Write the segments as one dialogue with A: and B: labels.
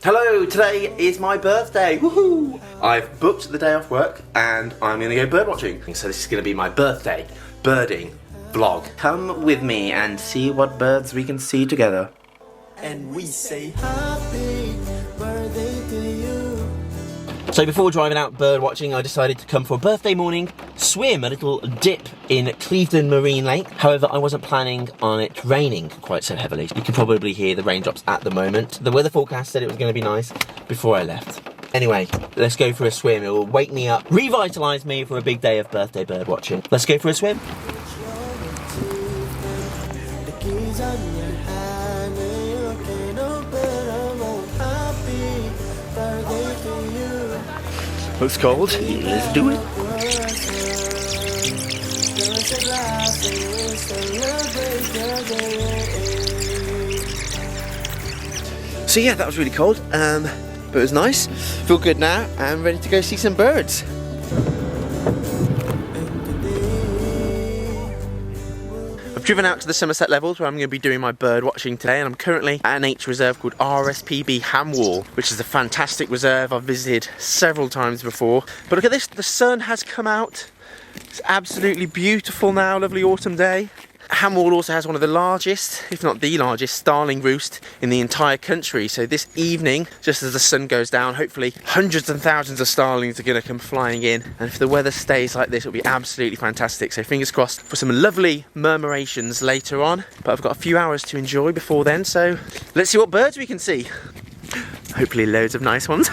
A: Hello, today is my birthday, woohoo! I've booked the day off work and I'm gonna go bird watching. So this is gonna be my birthday birding vlog. Come with me and see what birds we can see together.
B: And we say happy birthday to you.
A: So before driving out bird watching, I decided to come for a birthday morning swim, a little dip in Clevedon Marine Lake. However, I wasn't planning on it raining quite so heavily. You can probably hear the raindrops at the moment. The weather forecast said it was going to be nice before I left. Anyway, let's go for a swim. It will wake me up, revitalise me for a big day of birthday bird watching. Let's go for a swim. Looks cold. Let's do it. So yeah, that was really cold, but it was nice. Feel good now. I'm ready to go see some birds. I've driven out to the Somerset levels where I'm going to be doing my bird watching today, and I'm currently at a nature reserve called RSPB Ham Wall, which is a fantastic reserve I've visited several times before. But look at this, the sun has come out. It's absolutely beautiful now, lovely autumn day. Ham Wall also has one of the largest, if not the largest, starling roost in the entire country. So this evening, just as the sun goes down, hopefully hundreds and thousands of starlings are going to come flying in. And if the weather stays like this, it'll be absolutely fantastic. So fingers crossed for some lovely murmurations later on. But I've got a few hours to enjoy before then, so let's see what birds we can see. Hopefully loads of nice ones.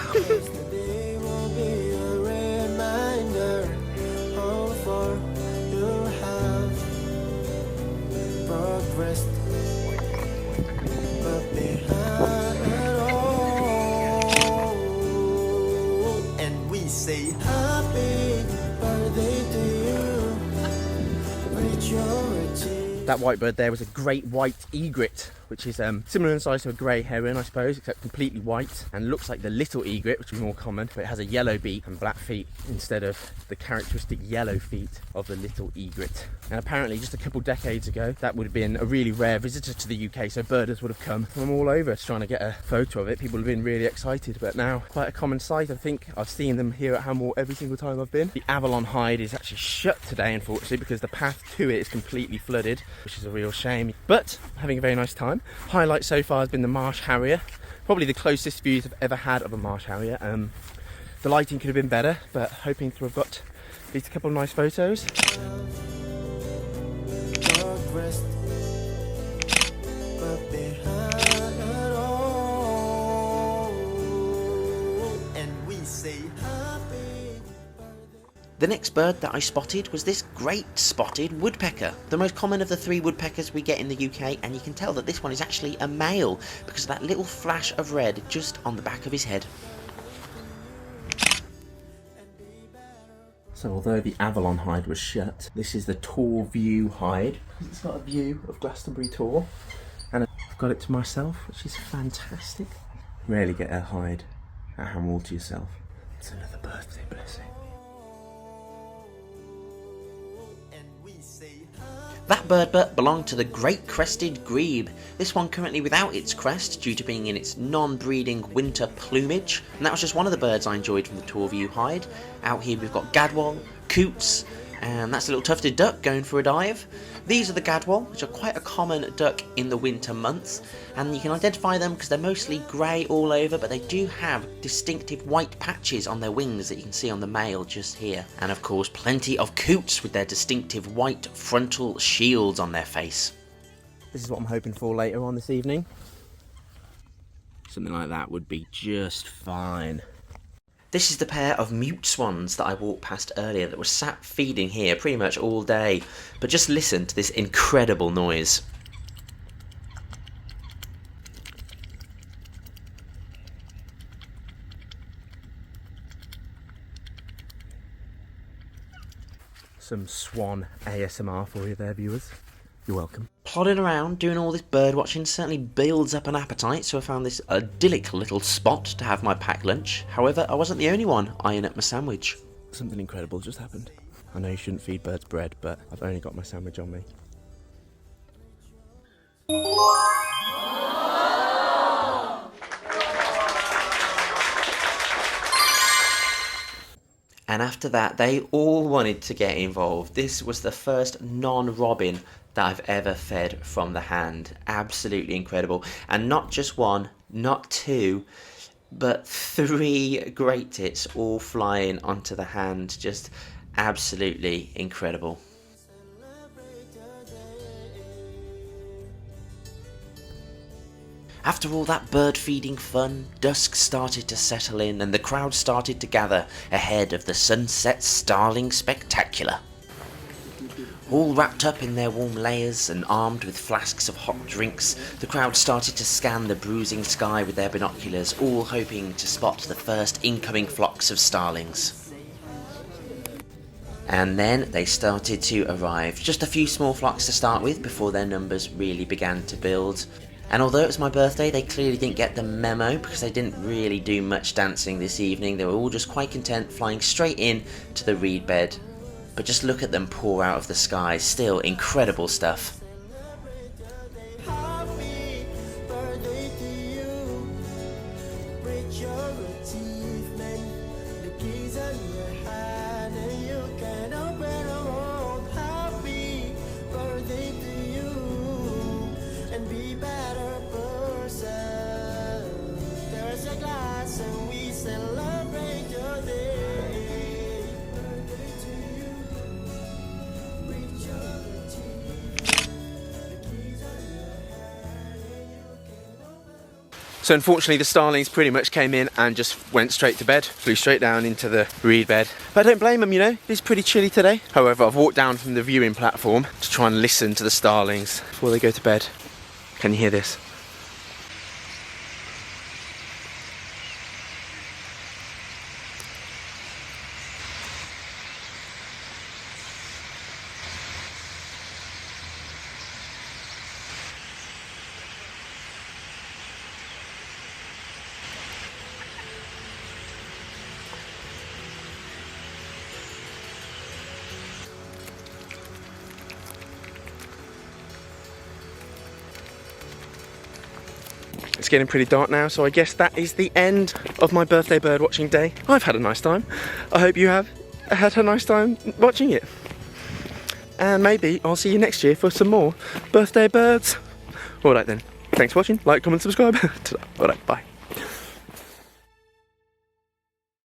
B: And we say happy birthday to you. Maturity.
A: That white bird there was a great white egret, which is similar in size to a grey heron, I suppose, except completely white, and looks like the little egret, which is more common, but it has a yellow beak and black feet instead of the characteristic yellow feet of the little egret. And apparently just a couple decades ago, that would have been a really rare visitor to the UK, so birders would have come from all over trying to get a photo of it. People have been really excited, but now quite a common sight. I think I've seen them here at Ham Wall every single time I've been. The Avalon hide is actually shut today, unfortunately, because the path to it is completely flooded, which is a real shame, but I'm having a very nice time. Highlight so far has been the marsh harrier, probably the closest views I've ever had of a marsh harrier. The lighting could have been better, but hoping to have got at least a couple of nice photos.
B: And we say happy.
C: The next bird that I spotted was this great spotted woodpecker, the most common of the three woodpeckers we get in the UK, and you can tell that this one is actually a male because of that little flash of red just on the back of his head.
A: So although the Avalon hide was shut, this is the Tor View hide. It's got a view of Glastonbury Tor, and I've got it to myself, which is fantastic. Rarely get a hide at Ham Wall to yourself. It's another birthday blessing.
C: That bird belonged to the great crested grebe, this one currently without its crest due to being in its non-breeding winter plumage, and that was just one of the birds I enjoyed from the Torview hide. Out here we've got gadwall, coots, and that's a little tufted duck going for a dive. These are the gadwall, which are quite a common duck in the winter months, and you can identify them because they're mostly grey all over, but they do have distinctive white patches on their wings that you can see on the male just here. And of course plenty of coots with their distinctive white frontal shields on their face.
A: This is what I'm hoping for later on this evening. Something like that would be just fine.
C: This is the pair of mute swans that I walked past earlier that were sat feeding here pretty much all day. But just listen to this incredible noise.
A: Some swan ASMR for you there, viewers. You're welcome.
C: Plodding around, doing all this bird watching certainly builds up an appetite, so I found this idyllic little spot to have my packed lunch. However, I wasn't the only one eyeing up my sandwich.
A: Something incredible just happened. I know you shouldn't feed birds bread, but I've only got my sandwich on me.
C: And after that, they all wanted to get involved. This was the first non-robin that I've ever fed from the hand. Absolutely incredible. And not just one, not two, but 3 great tits all flying onto the hand. Just absolutely incredible. After all that bird feeding fun, dusk started to settle in and the crowd started to gather ahead of the Sunset Starling Spectacular. All wrapped up in their warm layers and armed with flasks of hot drinks, the crowd started to scan the bruising sky with their binoculars, all hoping to spot the first incoming flocks of starlings. And then they started to arrive, just a few small flocks to start with before their numbers really began to build. And although it was my birthday, they clearly didn't get the memo because they didn't really do much dancing this evening. They were all just quite content flying straight in to the reed bed. But just look at them pour out of the sky, still incredible stuff.
B: Happy birthday to you. With your achievement, the keys on your hand, and you can open a world. Happy birthday to you, and be better person. There's a glass and we celebrate your day. Birthday to you. With your achievement, the keys on your hand, and you can open.
A: So unfortunately the starlings pretty much came in and just went straight to bed, flew straight down into the reed bed. But I don't blame them, you know, it's pretty chilly today. However, I've walked down from the viewing platform to try and listen to the starlings before they go to bed. Can you hear this? It's getting pretty dark now, so I guess that is the end of my birthday bird watching day. I've had a nice time. I hope you have had a nice time watching it. And maybe I'll see you next year for some more birthday birds. Alright then, thanks for watching, like, comment, subscribe. Alright, bye.